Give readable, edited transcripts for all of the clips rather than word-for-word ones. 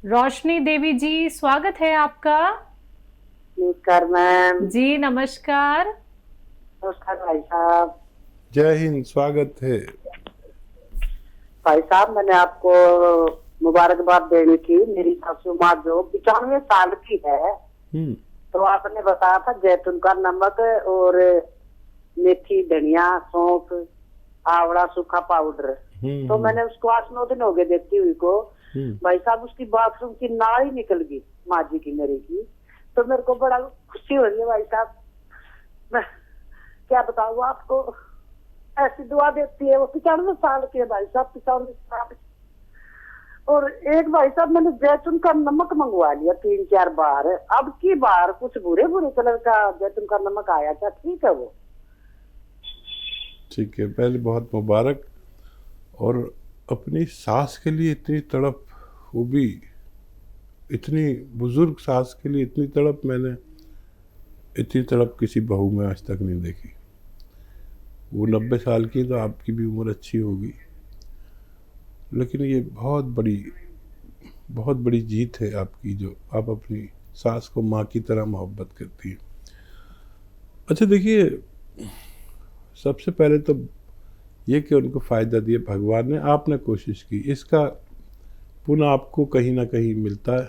रोशनी देवी जी, स्वागत है आपका। नमस्कार मैम। जी नमस्कार। नमस्कार भाई साहब। जय हिंद, स्वागत है। भाई साहब, मैंने आपको मुबारकबाद देनी थी। मेरी सासू माँ जो 95 साल की है, तो आपने बताया था जैतून का नमक और मेथी, धनिया, सौंफ, आंवला, सूखा पाउडर। तो मैंने उसको 8-9 दिन हो गए देती हुई को। भाई साहब, उसकी बाथरूम की नाल ही निकल गई, माँ जी की, मेरे की। तो मेरे को बड़ा खुशी हो रही है भाई साहब। मैं क्या बताऊँ आपको, ऐसी दुआ देती है। वो 95 साल की है भाई साहब, 95 साल। और एक भाई साहब, मैंने जैतून का नमक मंगवा लिया 3-4 बार। अब की बार कुछ बुरे बुरे कलर का जैतून का नमक आया था। ठीक है वो? ठीक है, पहले बहुत मुबारक। और अपनी सास के लिए इतनी तड़प, वो भी इतनी बुजुर्ग सास के लिए इतनी तड़प, मैंने इतनी तड़प किसी बहू में आज तक नहीं देखी। वो 90 साल की, तो आपकी भी उम्र अच्छी होगी, लेकिन ये बहुत बड़ी जीत है आपकी, जो आप अपनी सास को माँ की तरह मोहब्बत करती है। अच्छा देखिए, सबसे पहले तो ये कि उनको फ़ायदा दिया भगवान ने, आपने कोशिश की, इसका पुण्य आपको कहीं ना कहीं मिलता है।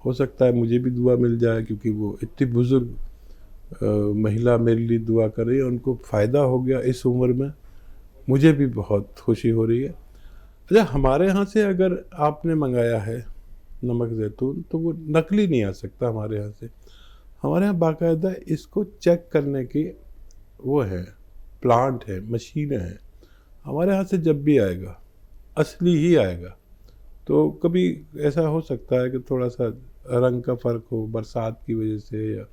हो सकता है मुझे भी दुआ मिल जाए, क्योंकि वो इतनी बुज़ुर्ग महिला मेरे लिए दुआ कर रही है, उनको फ़ायदा हो गया इस उम्र में, मुझे भी बहुत खुशी हो रही है। अच्छा, हमारे यहाँ से अगर आपने मंगाया है नमक ज़ैतून, तो वो नकली नहीं आ सकता हमारे यहाँ से। हमारे यहाँ बाकायदा इसको चेक करने की वो है, प्लांट है, मशीनें हैं। हमारे यहाँ से जब भी आएगा असली ही आएगा। तो कभी ऐसा हो सकता है कि थोड़ा सा रंग का फ़र्क हो, बरसात की वजह से या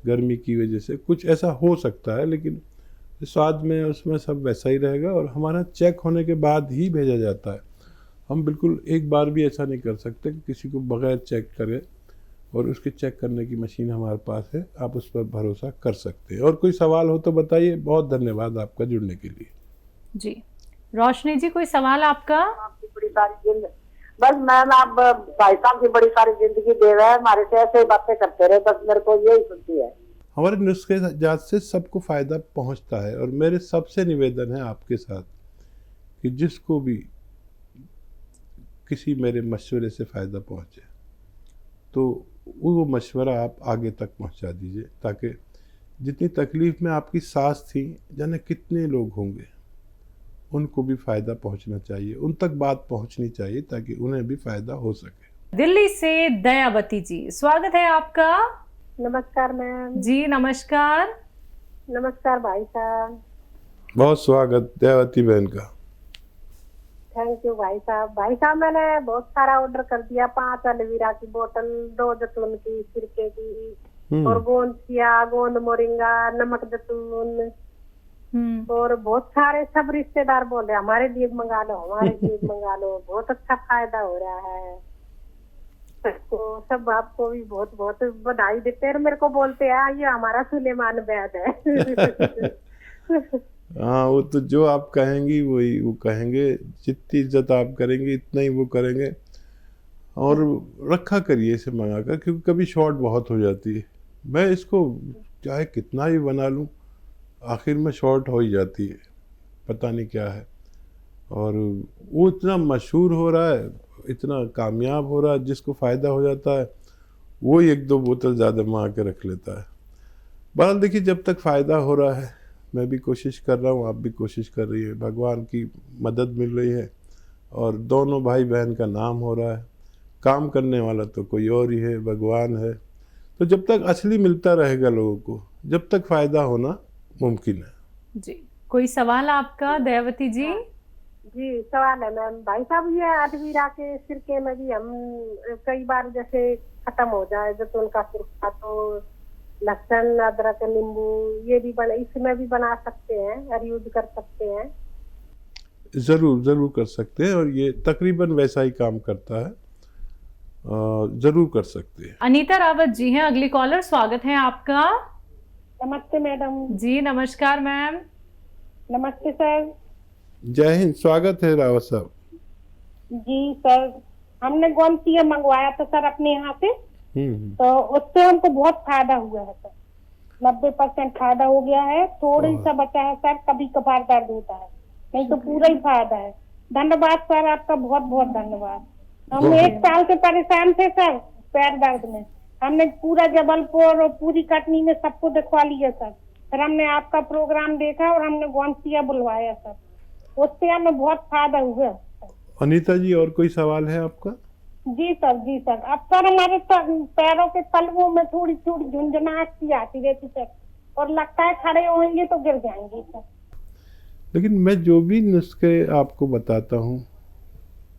गर्मी की वजह से, कुछ ऐसा हो सकता है, लेकिन स्वाद में उसमें सब वैसा ही रहेगा। और हमारा चेक होने के बाद ही भेजा जाता है। हम बिल्कुल एक बार भी ऐसा नहीं कर सकते कि किसी को बगैर चेक करे, और उसके चेक करने की मशीन हमारे पास है, आप उस पर भरोसा कर सकते हैं। और कोई सवाल हो तो बताइए। बहुत धन्यवाद आपका जुड़ने के लिए। जी रोशनी जी, कोई सवाल आपका? आपकी बड़ी सारी जिंदगी, बस मैम, आप भाई साहब की बड़ी सारी जिंदगी दे रहे हैं, हमारे से ऐसे बातें करते रहे, बस मेरे को यही सुनती है। हमारे नुस्खे जात से सबको फ़ायदा पहुंचता है, और मेरे सबसे निवेदन है आपके साथ कि जिसको भी किसी मेरे मशवरे से फ़ायदा पहुंचे, तो वो मशवरा आप आगे तक पहुंचा दीजिए, ताकि जितनी तकलीफ़ में आपकी सास थी, जाने कितने लोग होंगे, उनको भी फ़ायदा पहुंचना चाहिए, उन तक बात पहुंचनी चाहिए, ताकि उन्हें भी फ़ायदा हो सके। दिल्ली से दयावती जी, स्वागत है आपका। नमस्कार मैम। जी नमस्कार। नमस्कार भाई साहब। बहुत स्वागत दयावती बहन का। थैंक यू भाई साहब। भाई साहब, मैंने बहुत सारा ऑर्डर कर दिया। 5 एलोवेरा की बोतल, 2 जैतून की, सिरके की, और गोंद किया, गोंद मोरिंगा, नमक जैतून, और बहुत सारे। सब रिश्तेदार बोल रहे हमारे लिए मंगा लो, हमारे लिए मंगा लो। बहुत अच्छा फायदा हो रहा है सबको। सब आपको भी बहुत बहुत बधाई देते हैं, मेरे को बोलते हैं ये हमारा सुलेमान वैद है। हाँ, वो तो जो आप कहेंगी वही वो कहेंगे। जितनी इज्जत आप करेंगे इतना ही वो करेंगे। और रखा करिए इसे मंगा कर, क्योंकि कभी शॉर्ट बहुत हो जाती है। मैं इसको चाहे कितना ही बना लूँ, आखिर में शॉर्ट हो ही जाती है, पता नहीं क्या है। और वो इतना मशहूर हो रहा है, इतना कामयाब हो रहा है, जिसको फ़ायदा हो जाता है वो ही 1-2 बोतल ज़्यादा मंगा के रख लेता है। बहरहाल देखिए, जब तक फ़ायदा हो रहा है, मैं भी कोशिश कर रहा हूँ, आप भी कोशिश कर रही है, भगवान की मदद मिल रही है, और दोनों भाई बहन का नाम हो रहा है। काम करने वाला तो कोई और ही है, भगवान है। तो जब तक असली मिलता रहेगा लोगों को, जब तक फ़ायदा होना मुमकिन है। जी, कोई सवाल आपका दयावती जी? जी सवाल है मैम। भाई साहब, ये एलोवेरा के सिरके में भी हम कई बार जैसे खत्म हो जाए जैतून का सिरका, तो लहसुन, अदरक, नींबू, ये भी इसमें भी बना सकते हैं और यूज कर सकते हैं। ज़रूर कर सकते हैं, और ये तकरीबन वैसा ही काम करता है। ज़रूर कर सकते हैं। अनीता रावत जी हैं अगली कॉलर, स्वागत है आपका। नमस्ते मैडम। जी नमस्कार मैम। नमस्ते सर। जय हिंद, स्वागत है रावत साहब। जी सर, हमने गोमतीय मंगवाया था सर अपने यहाँ से, तो उससे हमको बहुत फायदा हुआ है सर। 90% फायदा हो गया है, थोड़ी सा बचा है सर, कभी कभार दर्द होता है, नहीं तो पूरा ही फायदा है। धन्यवाद सर, आपका बहुत बहुत धन्यवाद। हम 1 साल से परेशान थे सर पैर दर्द में, हमने पूरा जबलपुर और पूरी कटनी में सबको दिखवा लिया सर। फिर हमने आपका प्रोग्राम देखा और हमने गोमतीय बुलवाया सर, उससे हमें बहुत फायदा हुआ। अनीता जी, और कोई सवाल है आपका? जी सर, जी सर। अब सर हमारे पैरों के तलवों में थोड़ी थोड़ी झुंझुनाहट सी आती रहती सर, और लगता है खड़े होंगे तो गिर जाएंगे सर। लेकिन मैं जो भी नुस्खे आपको बताता हूँ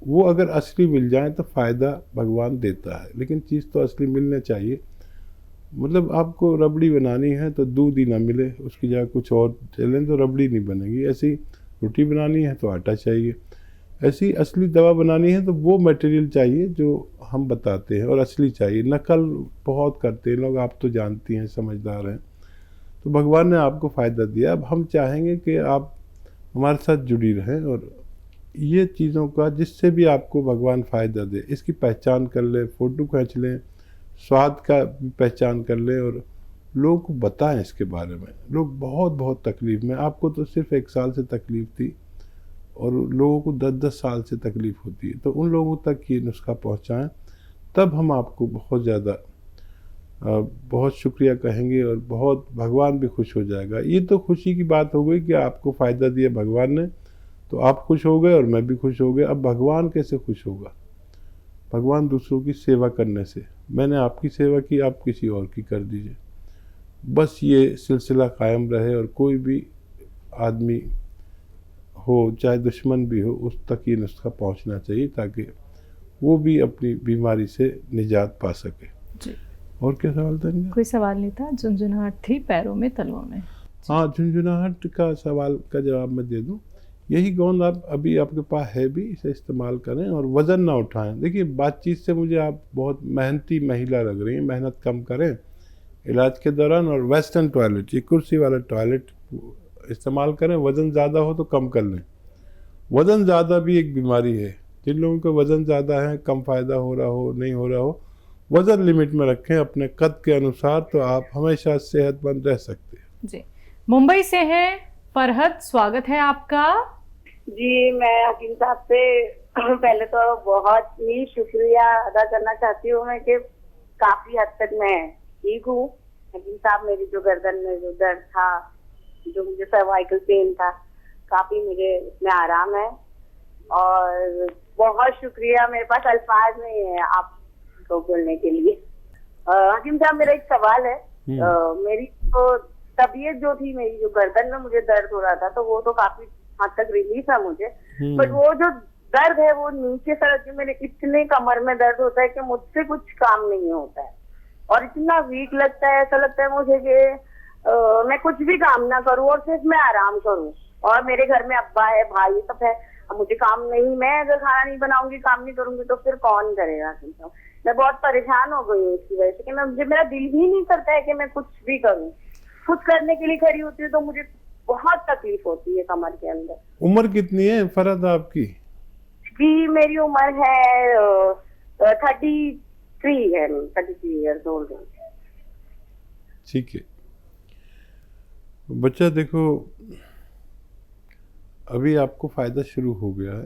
वो अगर असली मिल जाए तो फ़ायदा भगवान देता है, लेकिन चीज़ तो असली मिलना चाहिए। मतलब आपको रबड़ी बनानी है तो दूध ही ना मिले, उसकी जगह कुछ और चलें तो रबड़ी नहीं बनेगी। ऐसी रोटी बनानी है तो आटा चाहिए, ऐसी असली दवा बनानी है तो वो मटेरियल चाहिए जो हम बताते हैं, और असली चाहिए। नकल बहुत करते हैं लोग, आप तो जानती हैं, समझदार हैं। तो भगवान ने आपको फ़ायदा दिया, अब हम चाहेंगे कि आप हमारे साथ जुड़ी रहें और ये चीज़ों का जिससे भी आपको भगवान फ़ायदा दे इसकी पहचान कर लें, फ़ोटो खींच लें, स्वाद का भी पहचान कर लें और लोगों को बताएं इसके बारे में। लोग बहुत बहुत तकलीफ़ में, आपको तो सिर्फ 1 साल से तकलीफ़ थी और लोगों को 10-10 साल से तकलीफ़ होती है, तो उन लोगों तक ये नुस्खा पहुंचाएं, तब हम आपको बहुत ज़्यादा बहुत शुक्रिया कहेंगे और बहुत भगवान भी खुश हो जाएगा। ये तो खुशी की बात हो गई कि आपको फ़ायदा दिया भगवान ने, तो आप खुश हो गए और मैं भी खुश हो गया। अब भगवान कैसे खुश होगा? भगवान दूसरों की सेवा करने से। मैंने आपकी सेवा की, आप किसी और की कर दीजिए। बस ये सिलसिला कायम रहे और कोई भी आदमी हो, चाहे दुश्मन भी हो, उस तक ये नुस्खा पहुंचना चाहिए ताकि वो भी अपनी बीमारी से निजात पा सके। जी। और क्या सवाल था इनका? कोई सवाल नहीं था, झुंझुनाहट थी पैरों में, तलवों में। हाँ, झुंझुनाहट का सवाल का जवाब मैं दे दूं। यही गोंद आप अभी आपके पास है भी, इसे इस्तेमाल करें और वज़न ना उठाएं। देखिए, बातचीत से मुझे आप बहुत मेहनती महिला लग रही हैं, मेहनत कम करें इलाज के दौरान, और वेस्टर्न टॉयलेट, ये कुर्सी वाला टॉयलेट इस्तेमाल करें। वज़न ज़्यादा हो तो कम कर लें। वज़न ज़्यादा भी एक बीमारी है। जिन लोगों का वज़न ज़्यादा है, कम फ़ायदा हो रहा हो, नहीं हो रहा हो, वज़न लिमिट में रखें अपने कद के अनुसार, तो आप हमेशा सेहतमंद रह सकते हैं। जी। मुंबई से हैं फरहद, स्वागत है आपका। जी, मैं हकीम साहब से पहले तो बहुत ही शुक्रिया अदा करना चाहती हूँ मैं कि काफी हद तक मैं ठीक हूँ। हकीम साहब, मेरी जो गर्दन में जो दर्द था, जो मुझे सर्वाइकल पेन था, काफी मुझे उसमें आराम है और बहुत शुक्रिया। मेरे पास अल्फाज नहीं है आपको बोलने के लिए। हकीम साहब, मेरा एक सवाल है। मेरी तो तबीयत जो थी, मेरी जो गर्दन में मुझे दर्द हो रहा था, तो वो तो काफी हद तक रिलीफ है मुझे, बट वो जो दर्द है वो नीचे सर मेरे इतने कमर में दर्द होता है कि मुझसे कुछ काम नहीं होता है और इतना वीक लगता है। ऐसा लगता है मुझे कि मैं कुछ भी काम ना करूं और सिर्फ मैं आराम करूं, और मेरे घर में अब्बा है, भाई सब है, अब मुझे काम नहीं, मैं अगर खाना नहीं बनाऊंगी, काम नहीं करूंगी तो फिर कौन करेगा? मैं बहुत परेशान हो गई हूँ इसकी वजह से कि मुझे मेरा दिल ही नहीं करता है कि मैं कुछ भी करूँ। कुछ करने के लिए खड़ी होती है तो मुझे बहुत तकलीफ होती है कमर के अंदर। उम्र कितनी है फरहद आपकी? जी, मेरी उम्र है 33 है, 33 ईयर्स ओल्ड है। ठीक है बच्चा, देखो अभी आपको फ़ायदा शुरू हो गया है,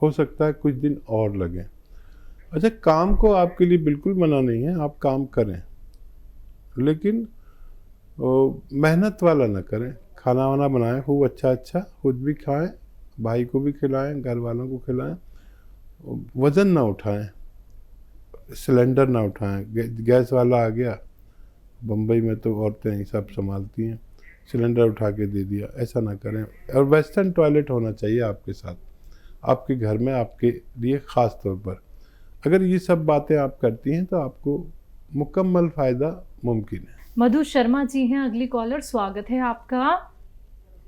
हो सकता है कुछ दिन और लगे। अच्छा, काम को आपके लिए बिल्कुल मना नहीं है, आप काम करें, लेकिन मेहनत वाला ना करें। खाना वाना बनाएं खूब अच्छा, खुद भी खाएं, भाई को भी खिलाएं, घर वालों को खिलाएं। वज़न ना उठाएं, सिलेंडर ना उठाएं। गैस वाला आ गया, बम्बई में तो औरतें ही सब संभालती हैं, सिलेंडर उठा के दे दिया, ऐसा ना करें। और वेस्टर्न टॉयलेट होना चाहिए आपके साथ, आपके घर में, आपके लिए ख़ास तौर पर। अगर ये सब बातें आप करती हैं तो आपको मुकम्मल फ़ायदा मुमकिन है। मधु शर्मा जी हैं अगली कॉलर, स्वागत है आपका।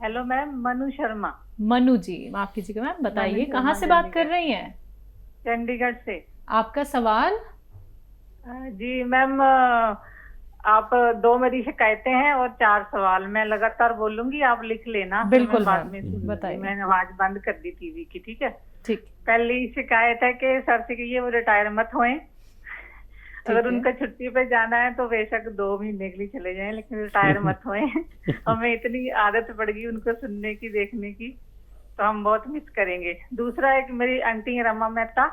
Hello ma'am, Manu Sharma. मनु जी, माफ कीजिएगा मैम, बताइए कहाँ से बात कर रही हैं? चंडीगढ़ से। आपका सवाल? जी मैम, आप 2 मेरी शिकायतें हैं और 4 सवाल। मैं लगातार बोलूंगी, आप लिख लेना। बिल्कुल बाद मैम, में सुन लूंगी। बताइए। मैंने आवाज बंद कर दी टीवी की, ठीक है। ठीक पहली शिकायत है कि सर से कहिए वो रिटायर मत होए। अगर है। उनका छुट्टी पे जाना है तो बेशक 2 महीने के लिए चले जाएं, लेकिन रिटायर मत होए। हमें इतनी आदत पड़ गई उनको सुनने की, देखने की, तो हम बहुत मिस करेंगे। दूसरा, एक मेरी आंटी है रमा मेहता,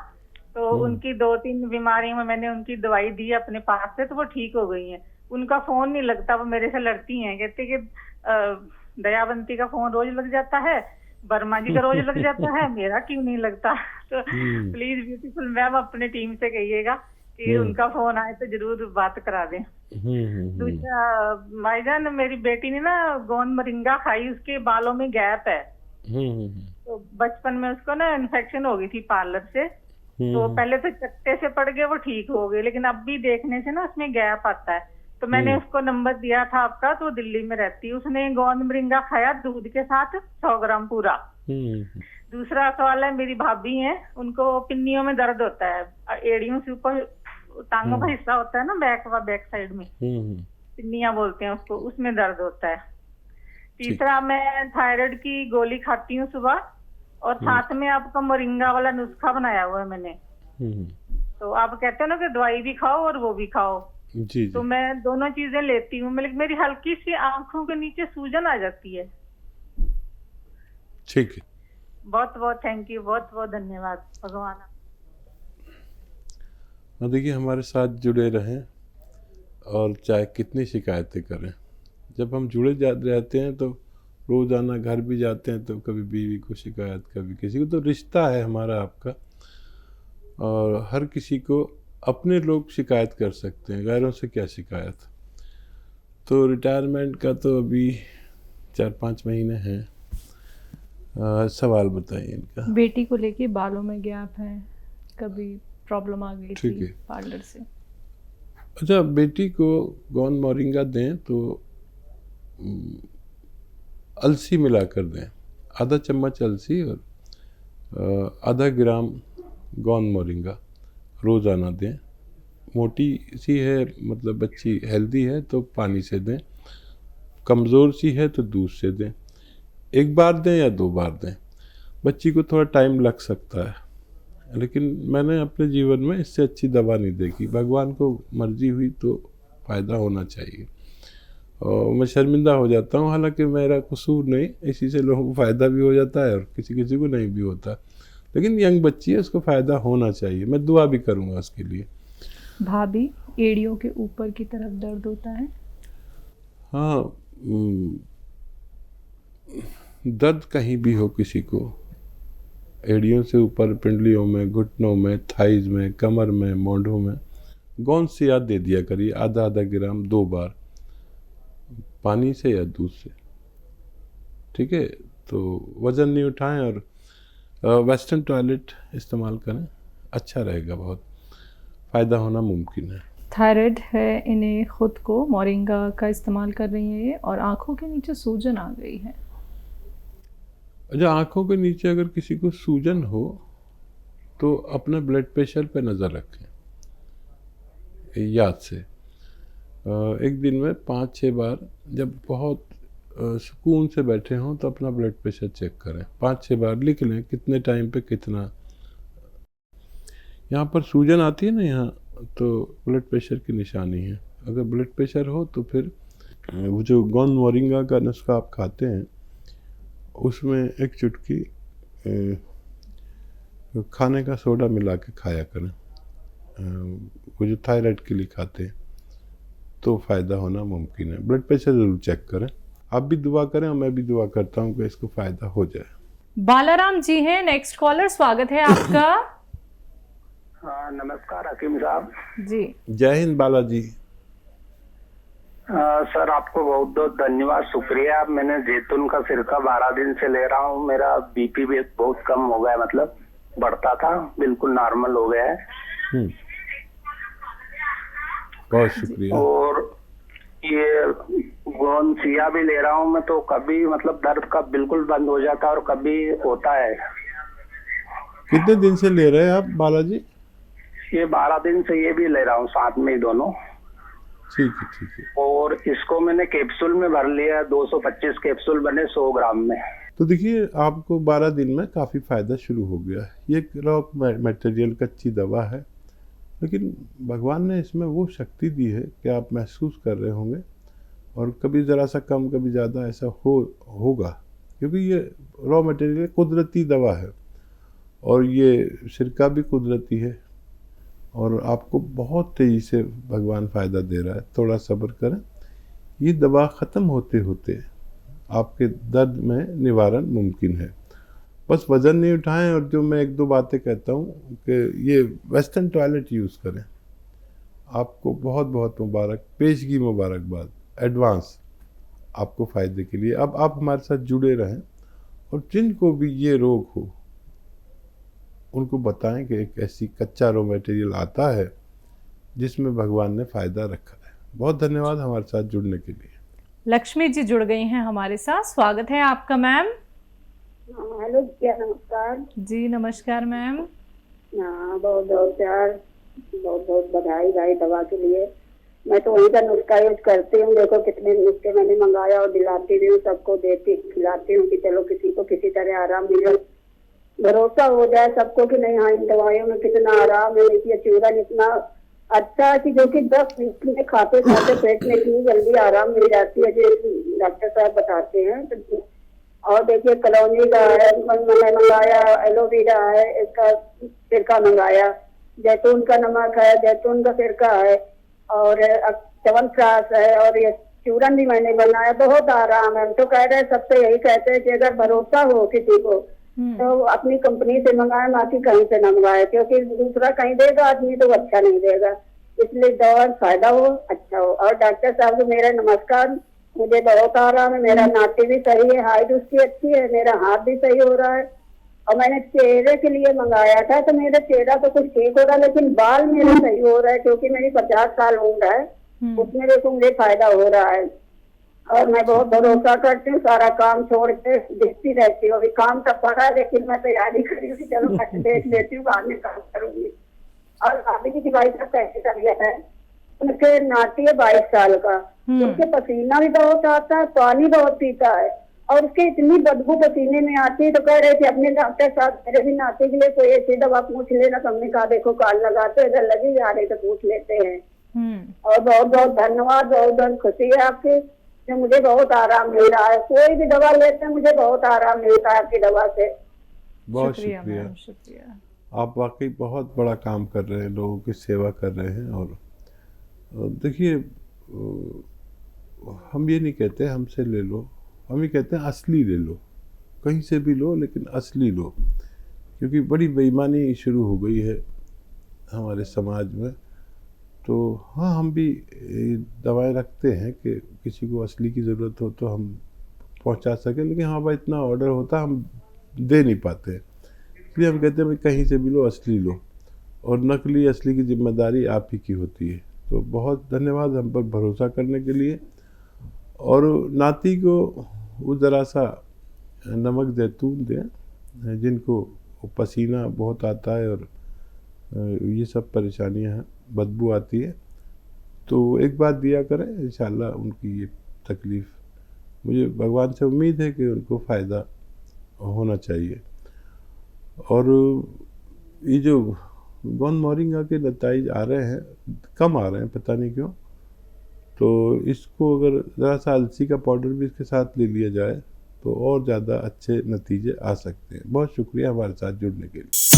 तो उनकी 2-3 बीमारियों में मैंने उनकी दवाई दी अपने पास से, तो वो ठीक हो गई हैं। उनका फोन नहीं लगता, वो मेरे से लड़ती हैं, कहते कि दयावंती का फोन रोज लग जाता है, वर्मा जी का रोज लग जाता है, मेरा क्यों नहीं लगता। तो प्लीज ब्यूटीफुल मैम अपने टीम से कहिएगा कि उनका फोन आए तो जरूर बात करा दें। दूसरा, भाईजान मेरी बेटी ने ना गोंद मोरिंगा खाई, उसके बालों में गैप है। तो बचपन में उसको ना इन्फेक्शन हो गई थी पार्लर से, तो पहले तो चट्टे से पड़ गए, वो ठीक हो गए, लेकिन अब भी देखने से ना उसमें गैप आता है। तो मैंने उसको नंबर दिया था आपका, तो दिल्ली में रहती है। उसने गोंद मोरिंगा खाया दूध के साथ 100 ग्राम पूरा। दूसरा सवाल है, मेरी भाभी हैं, उनको पिन्नियों में दर्द होता है, एड़ियों से ऊपर टांगों का हिस्सा होता है ना, बैक साइड में पिन्नियां बोलते हैं उसको, उसमें दर्द होता है। तीसरा, मैं थायराइड की गोली खाती हूँ सुबह, और साथ में आपका मोरिंगा वाला नुस्खा बनाया हुआ है मैंने। तो आप कहते हो ना कि दवाई भी खाओ और वो भी खाओ, जी। तो मैं दोनों चीजें लेती हूँ। मेरी हल्की सी आंखों के नीचे सूजन आ जाती है। ठीक है, बहुत बहुत थैंक यू, बहुत बहुत धन्यवाद। भगवान देखिए हमारे साथ जुड़े रहें, और चाहे कितनी शिकायतें करें, जब हम जुड़े रहते हैं तो रोज़ाना घर भी जाते हैं, तो कभी बीवी को शिकायत, कभी किसी को, तो रिश्ता है हमारा आपका, और हर किसी को अपने लोग शिकायत कर सकते हैं, गैरों से क्या शिकायत। तो रिटायरमेंट का तो अभी 4-5 महीने हैं। सवाल बताइए इनका। बेटी को लेके बालों में गैप है, कभी प्रॉब्लम आ गई ठीक थी है। पार्लर से। अच्छा, बेटी को गोंद मोरिंगा दें तो अलसी मिला कर दें, आधा चम्मच अलसी और आधा ग्राम गोंद मोरिंगा रोज़ाना दें। मोटी सी है, मतलब बच्ची हेल्दी है तो पानी से दें, कमज़ोर सी है तो दूध से दें। 1 बार दें या 2 बार दें, बच्ची को थोड़ा टाइम लग सकता है, लेकिन मैंने अपने जीवन में इससे अच्छी दवा नहीं देखी। भगवान को मर्जी हुई तो फ़ायदा होना चाहिए, और मैं शर्मिंदा हो जाता हूँ, हालांकि मेरा कसूर नहीं, इसी से लोगों को फ़ायदा भी हो जाता है और किसी किसी को नहीं भी होता, लेकिन यंग बच्ची है, उसको फ़ायदा होना चाहिए। मैं दुआ भी करूँगा उसके लिए। भाभी, एड़ियों के ऊपर की तरफ दर्द होता है? हाँ, दर्द कहीं भी हो किसी को, एड़ियों से ऊपर, पिंडलियों में, घुटनों में, थाइज में, कमर में, मोढ़ों में, गोंद से याद दे दिया करिए, आधा ग्राम 2 बार, पानी से या दूध से, ठीक है। तो वज़न नहीं उठाएं, और वेस्टर्न टॉयलेट इस्तेमाल करें, अच्छा रहेगा, बहुत फ़ायदा होना मुमकिन है। थायराइड है इन्हें, खुद को मोरिंगा का इस्तेमाल कर रही हैं ये, और आंखों के नीचे सूजन आ गई है। अच्छा, आँखों के नीचे अगर किसी को सूजन हो तो अपने ब्लड प्रेशर पे नज़र रखें, याद से। एक दिन में 5-6 बार, जब बहुत सुकून से बैठे हों तो अपना ब्लड प्रेशर चेक करें। 5-6 बार लिख लें, कितने टाइम पे कितना। यहाँ पर सूजन आती है ना यहाँ, तो ब्लड प्रेशर की निशानी है। अगर ब्लड प्रेशर हो तो फिर वो जो गोंद मोरिंगा का नुस्खा आप खाते हैं, उसमें 1 चुटकी खाने का सोडा मिला के खाया करें, वो जो थायराइड के लिए खाते हैं, तो फ़ायदा होना मुमकिन है। ब्लड प्रेशर ज़रूर चेक करें। आप भी दुआ करें और मैं भी दुआ करता हूँ कि इसको फ़ायदा हो जाए। बालाराम जी हैं नेक्स्ट कॉलर, स्वागत है आपका। हाँ, नमस्कार हकीम साहब जी। जय हिंद बालाजी। सर, आपको बहुत बहुत धन्यवाद, शुक्रिया। मैंने जैतून का सिरका 12 दिन से ले रहा हूँ। मेरा बीपी भी बहुत कम हो गया, मतलब बढ़ता था, बिल्कुल नॉर्मल हो गया है। बहुत शुक्रिया। और ये गोंद सिया भी ले रहा हूँ मैं, तो कभी मतलब दर्द का बिल्कुल बंद हो जाता है और कभी होता है। कितने दिन से ले रहे हैं आप बालाजी? ये 12 दिन से ये भी ले रहा हूँ, साथ में ही दोनों। ठीक है, ठीक है। और इसको मैंने कैप्सूल में भर लिया, 225 कैप्सूल बने 100 ग्राम में। तो देखिए आपको 12 दिन में काफ़ी फ़ायदा शुरू हो गया है। ये रॉ मटेरियल कच्ची दवा है, लेकिन भगवान ने इसमें वो शक्ति दी है कि आप महसूस कर रहे होंगे, और कभी ज़रा सा कम कभी ज़्यादा ऐसा होगा, क्योंकि ये रॉ मटेरियल कुदरती दवा है और ये सिरका भी कुदरती है, और आपको बहुत तेज़ी से भगवान फ़ायदा दे रहा है। थोड़ा सब्र करें, ये दवा ख़त्म होते होते आपके दर्द में निवारण मुमकिन है। बस वज़न नहीं उठाएं, और जो मैं 1-2 बातें कहता हूँ कि ये वेस्टर्न टॉयलेट यूज़ करें। आपको बहुत बहुत मुबारक, पेशगी मुबारकबाद एडवांस आपको फ़ायदे के लिए। अब आप हमारे साथ जुड़े रहें, और जिनको भी ये रोग हो उनको बताएं कि एक ऐसी कच्चा रॉ मटेरियल आता है जिसमें भगवान ने फ़ायदा रखा है। बहुत धन्यवाद हमारे साथ जुड़ने के लिए। लक्ष्मी जी जुड़ गई हैं हमारे साथ, स्वागत है आपका मैम। हेलो क्या, नमस्कार जी नमस्कार मैम। हाँ, बहुत बहुत प्यार, बहुत बहुत बधाई भाई दवा के लिए। मैं तो वही का नुस्खा यूज करती हूँ। देखो कितने नुस्खे मैंने मंगाया और दिलाती भी हूँ, सबको देती खिलाती हूँ कि चलो किसी को किसी तरह आराम मिले, भरोसा हो जाए सबको कि नहीं हाँ इन दवाइयों में कितना आराम है। ये चूरन इतना अच्छा है कि जो कि 10 मिनट में खाते खाते पेट में इतनी जल्दी आराम मिल जाती है, जो डॉक्टर साहब बताते हैं। तो और देखिए कलौनी का है, मैंने मंगाया, एलोवेरा है, इसका सिरका मंगाया, जैतून का नमक है, जैतून का सिरका है, और च्यवनप्राश है, और ये चूरन भी मैंने बनाया। बहुत आराम है। हम तो कह रहे हैं, सबसे यही कहते हैं कि अगर भरोसा हो किसी को तो अपनी कंपनी से मंगाए, ना कि कहीं से न मंगाए, क्योंकि दूसरा कहीं देगा आदमी तो अच्छा नहीं देगा। इसलिए दवा फायदा हो, अच्छा हो। और डॉक्टर साहब को मेरा नमस्कार, मुझे बहुत आराम है। मेरा नाटी भी सही है, हाइट उसकी अच्छी है, मेरा हाथ भी सही हो रहा है। और मैंने चेहरे के लिए मंगाया था, तो मेरा चेहरा तो कुछ ठीक हो रहा है, लेकिन बाल मेरे सही हो रहा है, क्योंकि मेरी 50 साल उम्र है, उसमें देखो मुझे फायदा हो रहा है। और मैं बहुत भरोसा करती हूँ, सारा काम छोड़ के देखती रहती हूँ। अभी काम तो पड़ा है, लेकिन मैं तैयारी करी हूँ कि चलो मैं देख लेती हूँ, बाद में काम करूंगी। और भाभी जी की भाई साहब कैसे कर गया है, उनके नाती है 22 साल का, उनके पसीना भी बहुत आता है, पानी बहुत पीता है, और उसके इतनी बदबू पसीने में आती है। तो कह रहे थे अपने डॉक्टर साहब मेरे भी नाती के लिए कोई ऐसी दवा पूछ लेना। तो हमने कहा देखो काल लगाते, अगर लगी जा रही तो पूछ लेते हैं। और बहुत बहुत धन्यवाद, बहुत बहुत खुशी है आपकी, जो मुझे बहुत आराम मिल रहा है। कोई भी दवा लेते हैं मुझे बहुत आराम मिलता है आपकी दवा से। बहुत शुक्रिया। आप वाकई बहुत बड़ा काम कर रहे हैं, लोगों की सेवा कर रहे हैं। और देखिए हम ये नहीं कहते हमसे ले लो, हम ये कहते हैं असली ले लो, कहीं से भी लो लेकिन असली लो, क्योंकि बड़ी बेईमानी शुरू हो गई है हमारे समाज में। तो हाँ, हम भी दवाएं रखते हैं कि किसी को असली की ज़रूरत हो तो हम पहुंचा सकें, लेकिन हाँ भाई इतना ऑर्डर होता हम दे नहीं पाते, इसलिए हम कहते हैं भाई कहीं से भी लो, असली लो, और नकली असली की जिम्मेदारी आप ही की होती है। तो बहुत धन्यवाद हम पर भरोसा करने के लिए। और नाती को वो ज़रा सा नमक जैतून दें, जिनको पसीना बहुत आता है और ये सब परेशानियां हैं, बदबू आती है, तो एक बार दिया करें, इंशाल्लाह उनकी ये तकलीफ़, मुझे भगवान से उम्मीद है कि उनको फ़ायदा होना चाहिए। और ये जो गोंद मोरिंगा के नताइज आ रहे हैं, कम आ रहे हैं, पता नहीं क्यों, तो इसको अगर ज़रा सा अलसी का पाउडर भी इसके साथ ले लिया जाए तो और ज़्यादा अच्छे नतीजे आ सकते हैं। बहुत शुक्रिया हमारे साथ जुड़ने के लिए।